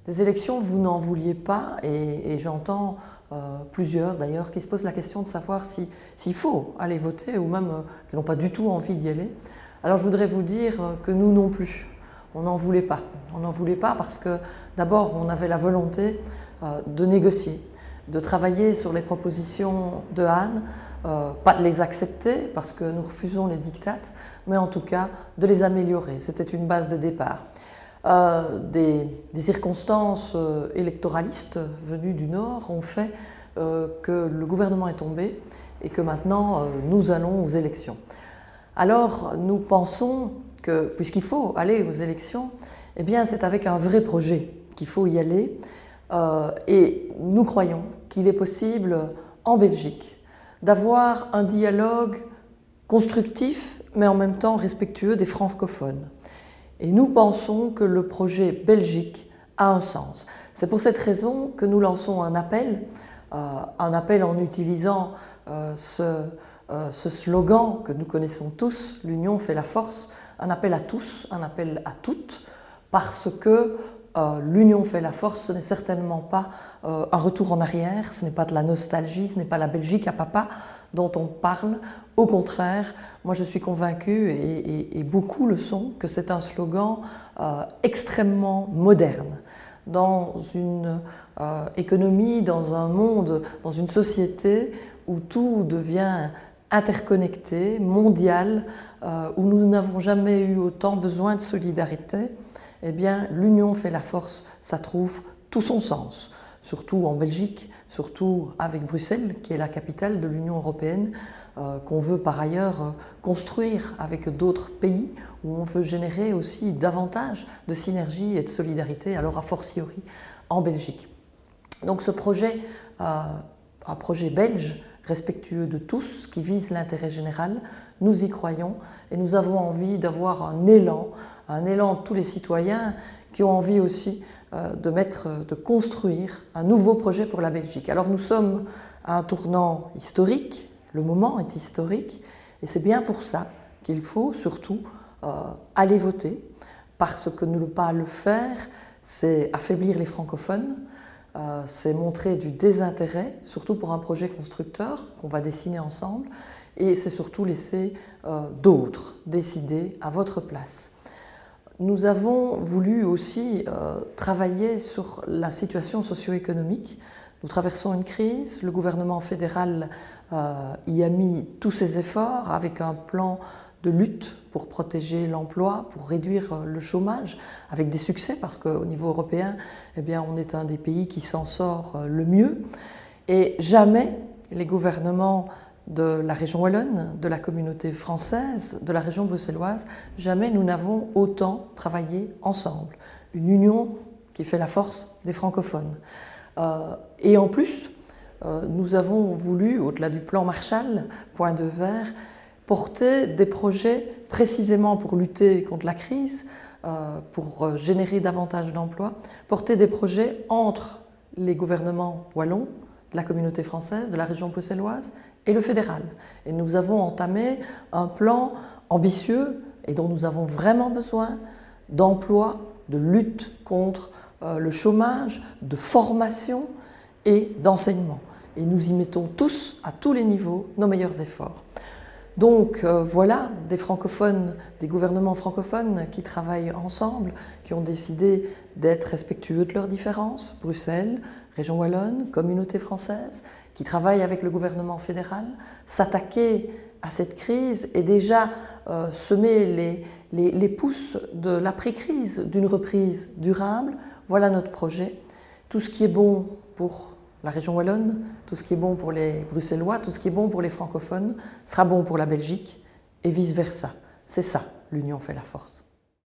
Des élections, vous n'en vouliez pas, et j'entends plusieurs d'ailleurs qui se posent la question de savoir s'il faut aller voter ou même qui n'ont pas du tout envie d'y aller. Alors je voudrais vous dire que nous non plus, on n'en voulait pas. On n'en voulait pas parce que d'abord on avait la volonté de négocier, de travailler sur les propositions de Anne, pas de les accepter parce que nous refusons les diktats, mais en tout cas de les améliorer. C'était une base de départ. Des circonstances électoralistes venues du Nord ont fait que le gouvernement est tombé et que maintenant nous allons aux élections. Alors nous pensons que, puisqu'il faut aller aux élections, eh bien c'est avec un vrai projet qu'il faut y aller et nous croyons qu'il est possible en Belgique d'avoir un dialogue constructif mais en même temps respectueux des francophones. Et nous pensons que le projet Belgique a un sens. C'est pour cette raison que nous lançons un appel en utilisant ce slogan que nous connaissons tous, l'union fait la force, un appel à tous, un appel à toutes, parce que l'union fait la force, ce n'est certainement pas un retour en arrière, ce n'est pas de la nostalgie, ce n'est pas la Belgique à papa dont on parle. Au contraire, moi je suis convaincue, et beaucoup le sont, que c'est un slogan extrêmement moderne. Dans une économie, dans un monde, dans une société où tout devient interconnecté, mondial, où nous n'avons jamais eu autant besoin de solidarité, eh bien l'union fait la force, ça trouve tout son sens. Surtout en Belgique, surtout avec Bruxelles, qui est la capitale de l'Union européenne, qu'on veut par ailleurs construire avec d'autres pays, où on veut générer aussi davantage de synergie et de solidarité, alors a fortiori en Belgique. Donc ce projet, un projet belge, respectueux de tous, qui vise l'intérêt général, nous y croyons et nous avons envie d'avoir un élan de tous les citoyens qui ont envie aussi de construire un nouveau projet pour la Belgique. Alors nous sommes à un tournant historique, le moment est historique, et c'est bien pour ça qu'il faut surtout aller voter, parce que ne pas le faire, c'est affaiblir les francophones, c'est montrer du désintérêt, surtout pour un projet constructeur qu'on va dessiner ensemble, et c'est surtout laisser d'autres décider à votre place. Nous avons voulu aussi travailler sur la situation socio-économique. Nous traversons une crise, le gouvernement fédéral y a mis tous ses efforts avec un plan de lutte pour protéger l'emploi, pour réduire le chômage, avec des succès parce qu'au niveau européen, eh bien, on est un des pays qui s'en sort le mieux. Et jamais les gouvernements de la région wallonne, de la communauté française, de la région bruxelloise, jamais nous n'avons autant travaillé ensemble. Une union qui fait la force des francophones. Et en plus, nous avons voulu, au-delà du plan Marshall, point de verre, porter des projets précisément pour lutter contre la crise, pour générer davantage d'emplois, porter des projets entre les gouvernements wallons, de la communauté française, de la région bruxelloise et le fédéral. Et nous avons entamé un plan ambitieux et dont nous avons vraiment besoin d'emploi, de lutte contre le chômage, de formation et d'enseignement. Et nous y mettons tous, à tous les niveaux, nos meilleurs efforts. Donc voilà, des francophones, des gouvernements francophones qui travaillent ensemble, qui ont décidé d'être respectueux de leurs différences, Bruxelles, région wallonne, communauté française, qui travaillent avec le gouvernement fédéral, s'attaquer à cette crise et déjà semer les pousses de l'après-crise, d'une reprise durable. Voilà notre projet. Tout ce qui est bon pour la région wallonne, tout ce qui est bon pour les Bruxellois, tout ce qui est bon pour les francophones, sera bon pour la Belgique et vice-versa. C'est ça, l'union fait la force.